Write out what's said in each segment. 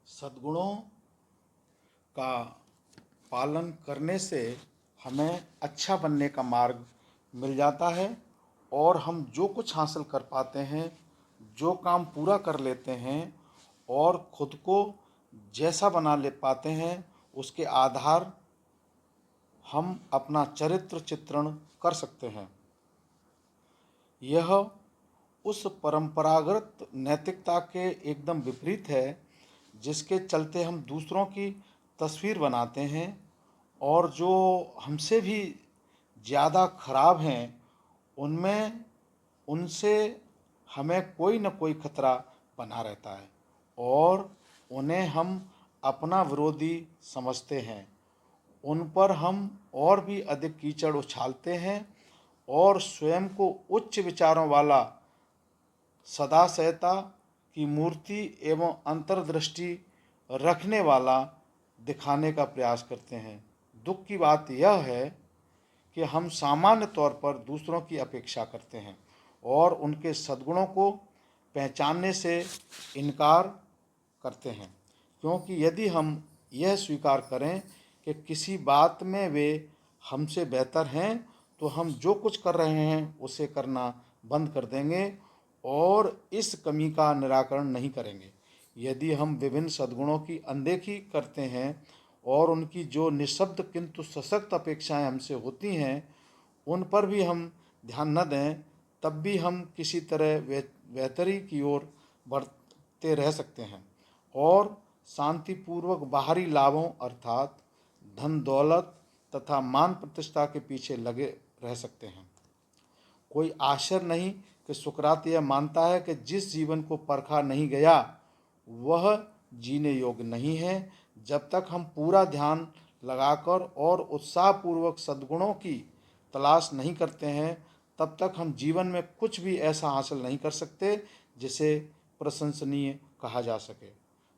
सद्गुणों का पालन करने से हमें अच्छा बनने का मार्ग मिल जाता है और हम जो कुछ हासिल कर पाते हैं, जो काम पूरा कर लेते हैं और खुद को जैसा बना ले पाते हैं, उसके आधार हम अपना चरित्र चित्रण कर सकते हैं। यह उस परंपरागत नैतिकता के एकदम विपरीत है जिसके चलते हम दूसरों की तस्वीर बनाते हैं और जो हमसे भी ज़्यादा खराब हैं उनमें उनसे हमें कोई न कोई खतरा बना रहता है और उन्हें हम अपना विरोधी समझते हैं। उन पर हम और भी अधिक कीचड़ उछालते हैं और स्वयं को उच्च विचारों वाला, सदाशयता की मूर्ति एवं अंतर्दृष्टि रखने वाला दिखाने का प्रयास करते हैं। दुख की बात यह है कि हम सामान्य तौर पर दूसरों की अपेक्षा करते हैं और उनके सद्गुणों को पहचानने से इनकार करते हैं, क्योंकि यदि हम यह स्वीकार करें कि किसी बात में वे हमसे बेहतर हैं तो हम जो कुछ कर रहे हैं उसे करना बंद कर देंगे और इस कमी का निराकरण नहीं करेंगे। यदि हम विभिन्न सद्गुणों की अनदेखी करते हैं और उनकी जो निःशब्द किंतु सशक्त अपेक्षाएं हमसे होती हैं उन पर भी हम ध्यान न दें, तब भी हम किसी तरह बेहतरी की ओर बढ़ते रह सकते हैं और शांतिपूर्वक बाहरी लाभों अर्थात धन दौलत तथा मान प्रतिष्ठा के पीछे लगे रह सकते हैं। कोई आश्चर्य नहीं कि सुकरात यह मानता है कि जिस जीवन को परखा नहीं गया वह जीने योग्य नहीं है। जब तक हम पूरा ध्यान लगाकर और उत्साहपूर्वक सद्गुणों की तलाश नहीं करते हैं तब तक हम जीवन में कुछ भी ऐसा हासिल नहीं कर सकते जिसे प्रशंसनीय कहा जा सके।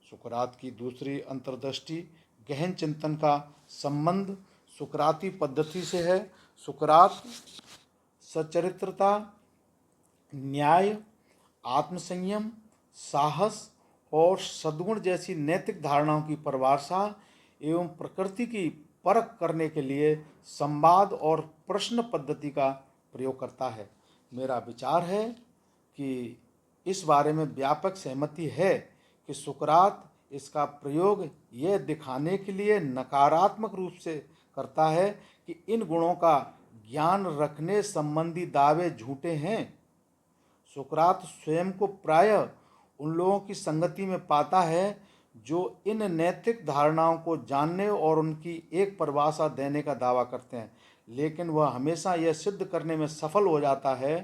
सुकरात की दूसरी अंतर्दृष्टि गहन चिंतन का संबंध सुकराती पद्धति से है। सुकरात सच्चरित्रता, न्याय, आत्मसंयम, साहस और सद्गुण जैसी नैतिक धारणाओं की परिभाषा एवं प्रकृति की परख करने के लिए संवाद और प्रश्न पद्धति का प्रयोग करता है। मेरा विचार है कि इस बारे में व्यापक सहमति है कि सुकरात इसका प्रयोग यह दिखाने के लिए नकारात्मक रूप से करता है कि इन गुणों का ज्ञान रखने संबंधी दावे झूठे हैं। सुकरात स्वयं को प्रायः उन लोगों की संगति में पाता है जो इन नैतिक धारणाओं को जानने और उनकी एक परिभाषा देने का दावा करते हैं, लेकिन वह हमेशा यह सिद्ध करने में सफल हो जाता है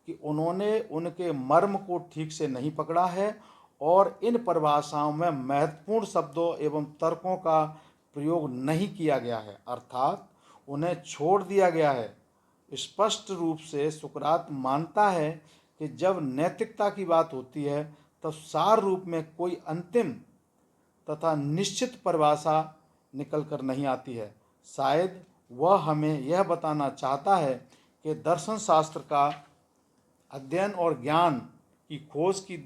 कि उन्होंने उनके मर्म को ठीक से नहीं पकड़ा है और इन परिभाषाओं में महत्वपूर्ण शब्दों एवं तर्कों का प्रयोग नहीं किया गया है, अर्थात उन्हें छोड़ दिया गया है। स्पष्ट रूप से सुकरात मानता है कि जब नैतिकता की बात होती है तब सार रूप में कोई अंतिम तथा निश्चित परिभाषा निकल कर नहीं आती है। शायद वह हमें यह बताना चाहता है कि दर्शन शास्त्र का अध्ययन और ज्ञान की खोज की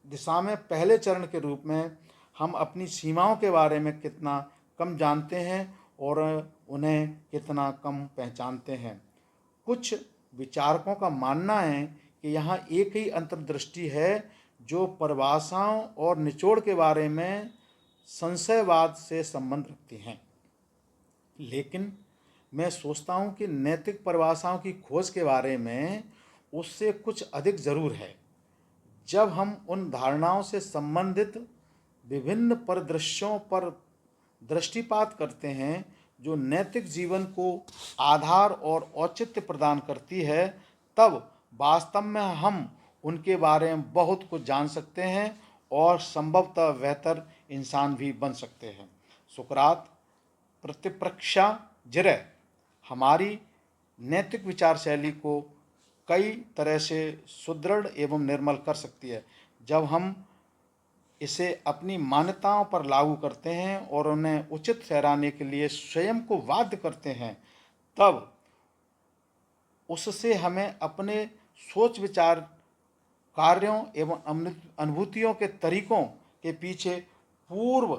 दिशा में पहले चरण के रूप में हम अपनी सीमाओं के बारे में कितना कम जानते हैं और उन्हें कितना कम पहचानते हैं। कुछ विचारकों का मानना है कि यहाँ एक ही अंतर्दृष्टि है जो परिभाषाओं और निचोड़ के बारे में संशयवाद से संबंध रखती हैं, लेकिन मैं सोचता हूँ कि नैतिक परिभाषाओं की खोज के बारे में उससे कुछ अधिक जरूर है। जब हम उन धारणाओं से संबंधित विभिन्न परिदृश्यों पर दृष्टिपात करते हैं जो नैतिक जीवन को आधार और औचित्य प्रदान करती है, तब वास्तव में हम उनके बारे में बहुत कुछ जान सकते हैं और संभवतः बेहतर इंसान भी बन सकते हैं। सुकरात प्रतिप्रक्षा जिरह हमारी नैतिक विचार शैली को कई तरह से सुदृढ़ एवं निर्मल कर सकती है। जब हम इसे अपनी मान्यताओं पर लागू करते हैं और उन्हें उचित ठहराने के लिए स्वयं को बाध्य करते हैं, तब उससे हमें अपने सोच विचार, कार्यों एवं अनुभूतियों के तरीकों के पीछे पूर्व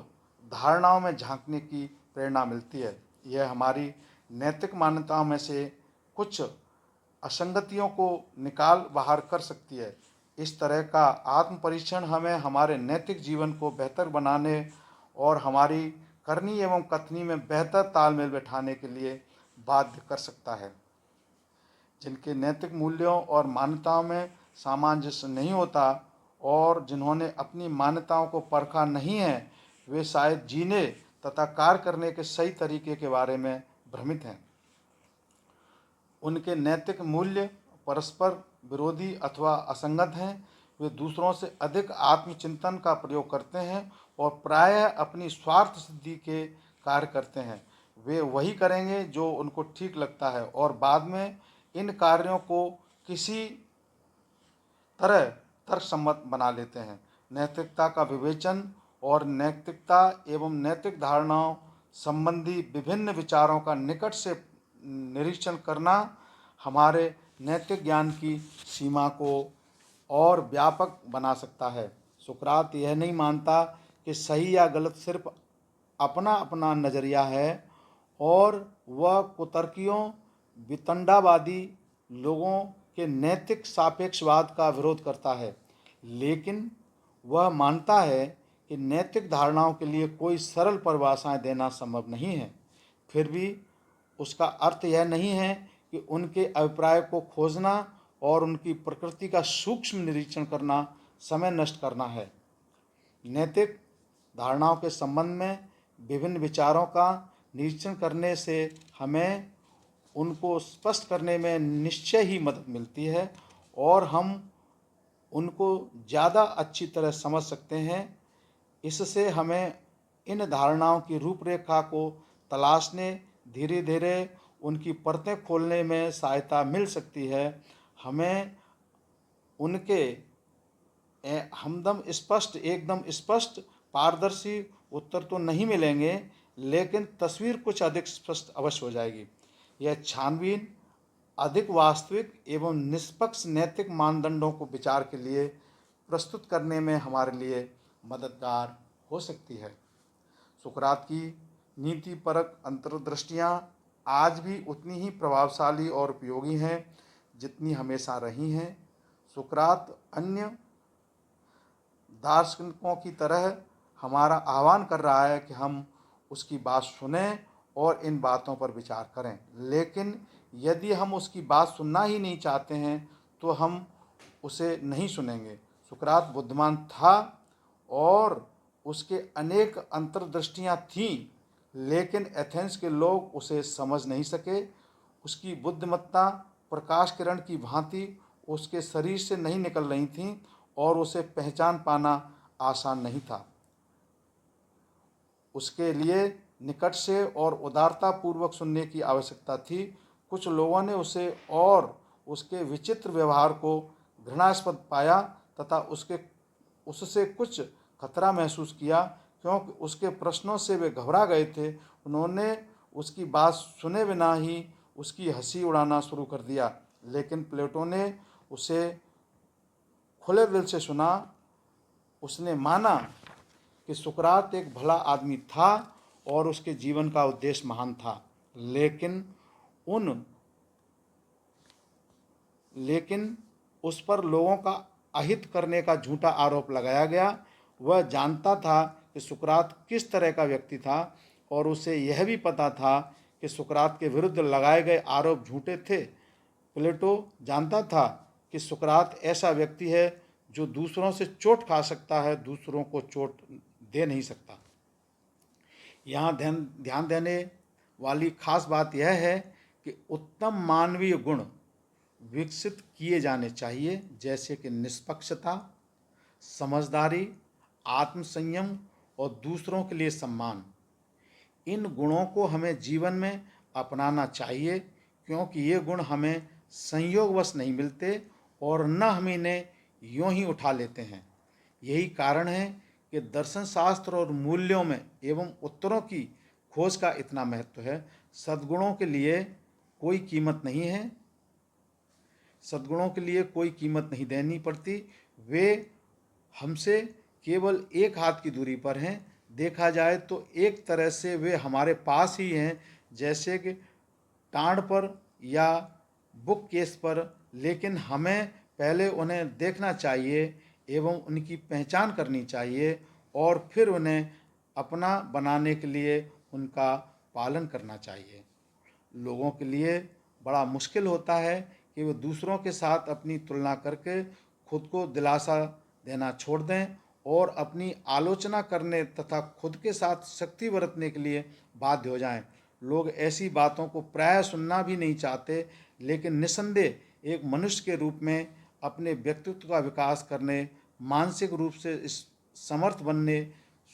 धारणाओं में झांकने की प्रेरणा मिलती है। यह हमारी नैतिक मान्यताओं में से कुछ असंगतियों को निकाल बाहर कर सकती है। इस तरह का आत्म परीक्षण हमें हमारे नैतिक जीवन को बेहतर बनाने और हमारी करनी एवं कथनी में बेहतर तालमेल बैठाने के लिए बाध्य कर सकता है। जिनके नैतिक मूल्यों और मान्यताओं में सामंजस्य नहीं होता और जिन्होंने अपनी मान्यताओं को परखा नहीं है, वे शायद जीने तथा कार्य करने के सही तरीके के बारे में भ्रमित हैं। उनके नैतिक मूल्य परस्पर विरोधी अथवा असंगत हैं। वे दूसरों से अधिक आत्मचिंतन का प्रयोग करते हैं और प्रायः अपनी स्वार्थ सिद्धि के कार्य करते हैं। वे वही करेंगे जो उनको ठीक लगता है और बाद में इन कार्यों को किसी तरह तर्कसम्मत बना लेते हैं। नैतिकता का विवेचन और नैतिकता एवं नैतिक धारणाओं संबंधी विभिन्न विचारों का निकट से निरीक्षण करना हमारे नैतिक ज्ञान की सीमा को और व्यापक बना सकता है। सुकरात यह नहीं मानता कि सही या गलत सिर्फ अपना अपना नज़रिया है और वह कुतर्कियों वितंडावादी लोगों के नैतिक सापेक्षवाद का विरोध करता है, लेकिन वह मानता है कि नैतिक धारणाओं के लिए कोई सरल परिभाषाएं देना संभव नहीं है। फिर भी उसका अर्थ यह नहीं है कि उनके अभिप्राय को खोजना और उनकी प्रकृति का सूक्ष्म निरीक्षण करना समय नष्ट करना है। नैतिक धारणाओं के संबंध में विभिन्न विचारों का निरीक्षण करने से हमें उनको स्पष्ट करने में निश्चय ही मदद मिलती है और हम उनको ज़्यादा अच्छी तरह समझ सकते हैं। इससे हमें इन धारणाओं की रूपरेखा को तलाशने, धीरे धीरे उनकी परतें खोलने में सहायता मिल सकती है। हमें उनके एकदम स्पष्ट पारदर्शी उत्तर तो नहीं मिलेंगे, लेकिन तस्वीर कुछ अधिक स्पष्ट अवश्य हो जाएगी। यह छानबीन अधिक वास्तविक एवं निष्पक्ष नैतिक मानदंडों को विचार के लिए प्रस्तुत करने में हमारे लिए मददगार हो सकती है। सुकरात की नीतिपरक अंतर्दृष्टियाँ आज भी उतनी ही प्रभावशाली और उपयोगी हैं जितनी हमेशा रही हैं। सुकरात अन्य दार्शनिकों की तरह हमारा आह्वान कर रहा है कि हम उसकी बात सुनें और इन बातों पर विचार करें, लेकिन यदि हम उसकी बात सुनना ही नहीं चाहते हैं तो हम उसे नहीं सुनेंगे। सुकरात बुद्धिमान था और उसके अनेक अंतर्दृष्टियाँ थीं, लेकिन एथेंस के लोग उसे समझ नहीं सके। उसकी बुद्धिमत्ता प्रकाश किरण की भांति उसके शरीर से नहीं निकल रही थी और उसे पहचान पाना आसान नहीं था। उसके लिए निकट से और उदारता पूर्वक सुनने की आवश्यकता थी। कुछ लोगों ने उसे और उसके विचित्र व्यवहार को घृणास्पद पाया तथा उससे कुछ खतरा महसूस किया, क्योंकि उसके प्रश्नों से वे घबरा गए थे। उन्होंने उसकी बात सुने बिना ही उसकी हंसी उड़ाना शुरू कर दिया, लेकिन प्लेटो ने उसे खुले दिल से सुना। उसने माना कि सुकरात एक भला आदमी था और उसके जीवन का उद्देश्य महान था, लेकिन उस पर लोगों का अहित करने का झूठा आरोप लगाया गया। वह जानता था कि सुकरात किस तरह का व्यक्ति था और उसे यह भी पता था कि सुकरात के विरुद्ध लगाए गए आरोप झूठे थे। प्लेटो जानता था कि सुकरात ऐसा व्यक्ति है जो दूसरों से चोट खा सकता है, दूसरों को चोट दे नहीं सकता। यहाँ ध्यान देने वाली खास बात यह है कि उत्तम मानवीय गुण विकसित किए जाने चाहिए, जैसे कि निष्पक्षता, समझदारी, आत्मसंयम और दूसरों के लिए सम्मान। इन गुणों को हमें जीवन में अपनाना चाहिए, क्योंकि ये गुण हमें संयोगवश नहीं मिलते और न हम इन्हें यूं ही उठा लेते हैं। यही कारण है कि दर्शन शास्त्र और मूल्यों में एवं उत्तरों की खोज का इतना महत्व है। सद्गुणों के लिए कोई कीमत नहीं है, सद्गुणों के लिए कोई कीमत नहीं देनी पड़ती। वे हमसे केवल एक हाथ की दूरी पर हैं। देखा जाए तो एक तरह से वे हमारे पास ही हैं, जैसे कि टाँड़ पर या बुक केस पर, लेकिन हमें पहले उन्हें देखना चाहिए एवं उनकी पहचान करनी चाहिए और फिर उन्हें अपना बनाने के लिए उनका पालन करना चाहिए। लोगों के लिए बड़ा मुश्किल होता है कि वे दूसरों के साथ अपनी तुलना करके खुद को दिलासा देना छोड़ दें और अपनी आलोचना करने तथा खुद के साथ शक्ति बरतने के लिए बाध्य हो जाएं। लोग ऐसी बातों को प्रायः सुनना भी नहीं चाहते, लेकिन निस्संदेह एक मनुष्य के रूप में अपने व्यक्तित्व का विकास करने, मानसिक रूप से इस समर्थ बनने,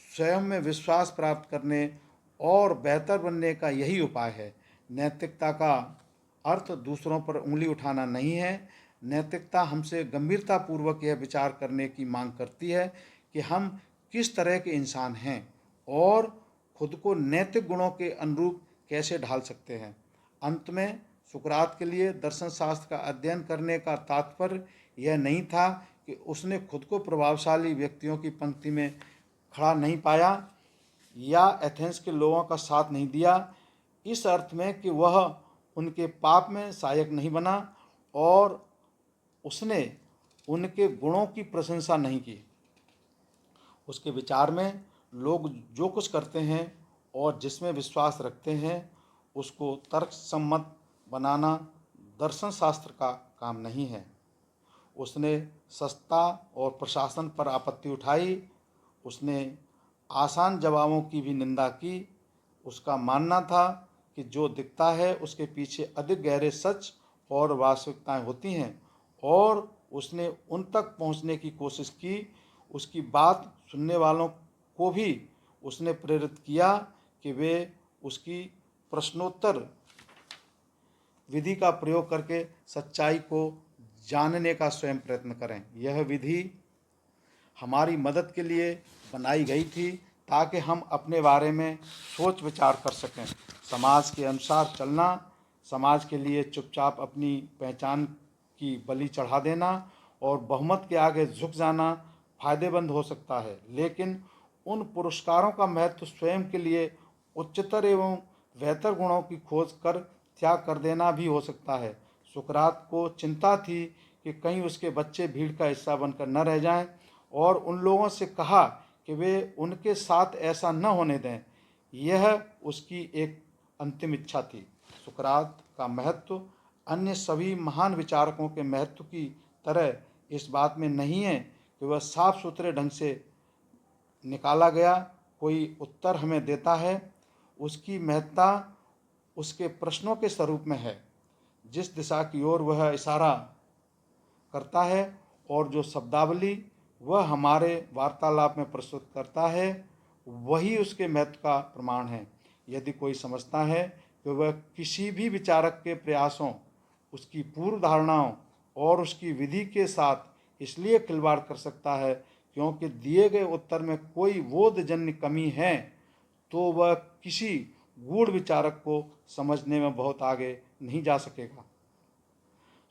स्वयं में विश्वास प्राप्त करने और बेहतर बनने का यही उपाय है। नैतिकता का अर्थ दूसरों पर उंगली उठाना नहीं है। नैतिकता हमसे गंभीरतापूर्वक यह विचार करने की मांग करती है कि हम किस तरह के इंसान हैं और खुद को नैतिक गुणों के अनुरूप कैसे ढाल सकते हैं। अंत में सुकरात के लिए दर्शन शास्त्र का अध्ययन करने का तात्पर्य यह नहीं था कि उसने खुद को प्रभावशाली व्यक्तियों की पंक्ति में खड़ा नहीं पाया या एथेंस के लोगों का साथ नहीं दिया, इस अर्थ में कि वह उनके पाप में सहायक नहीं बना और उसने उनके गुणों की प्रशंसा नहीं की। उसके विचार में लोग जो कुछ करते हैं और जिसमें विश्वास रखते हैं उसको तर्कसम्मत बनाना दर्शन शास्त्र का काम नहीं है। उसने सत्ता और प्रशासन पर आपत्ति उठाई। उसने आसान जवाबों की भी निंदा की। उसका मानना था कि जो दिखता है उसके पीछे अधिक गहरे सच और वास्तविकताएं होती हैं और उसने उन तक पहुंचने की कोशिश की। उसकी बात सुनने वालों को भी उसने प्रेरित किया कि वे उसकी प्रश्नोत्तर विधि का प्रयोग करके सच्चाई को जानने का स्वयं प्रयत्न करें। यह विधि हमारी मदद के लिए बनाई गई थी ताकि हम अपने बारे में सोच विचार कर सकें। समाज के अनुसार चलना, समाज के लिए चुपचाप अपनी पहचान की बलि चढ़ा देना और बहुमत के आगे झुक जाना फायदेमंद हो सकता है, लेकिन उन पुरस्कारों का महत्व स्वयं के लिए उच्चतर एवं बेहतर गुणों की खोज कर त्याग कर देना भी हो सकता है। सुकरात को चिंता थी कि कहीं उसके बच्चे भीड़ का हिस्सा बनकर न रह जाएं और उन लोगों से कहा कि वे उनके साथ ऐसा न होने दें। यह उसकी एक अंतिम इच्छा थी। सुकरात का महत्व अन्य सभी महान विचारकों के महत्व की तरह इस बात में नहीं है कि वह साफ सुथरे ढंग से निकाला गया कोई उत्तर हमें देता है। उसकी महत्ता उसके प्रश्नों के स्वरूप में है, जिस दिशा की ओर वह इशारा करता है और जो शब्दावली वह हमारे वार्तालाप में प्रस्तुत करता है, वही उसके महत्व का प्रमाण है। यदि कोई समझता है कि वह किसी भी विचारक के प्रयासों, उसकी पूर्व धारणाओं और उसकी विधि के साथ इसलिए खिलवाड़ कर सकता है क्योंकि दिए गए उत्तर में कोई बोधजन्य कमी है, तो वह किसी गूढ़ विचारक को समझने में बहुत आगे नहीं जा सकेगा।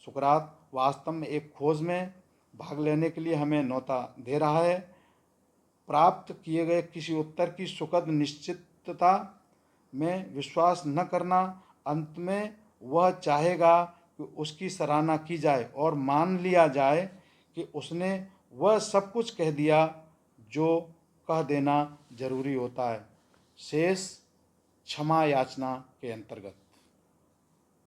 सुकरात वास्तव में एक खोज में भाग लेने के लिए हमें न्योता दे रहा है। प्राप्त किए गए किसी उत्तर की सुखद निश्चितता में विश्वास न करना। अंत में वह चाहेगा कि उसकी सराहना की जाए और मान लिया जाए कि उसने वह सब कुछ कह दिया जो कह देना जरूरी होता है। शेष क्षमा याचना के अंतर्गत।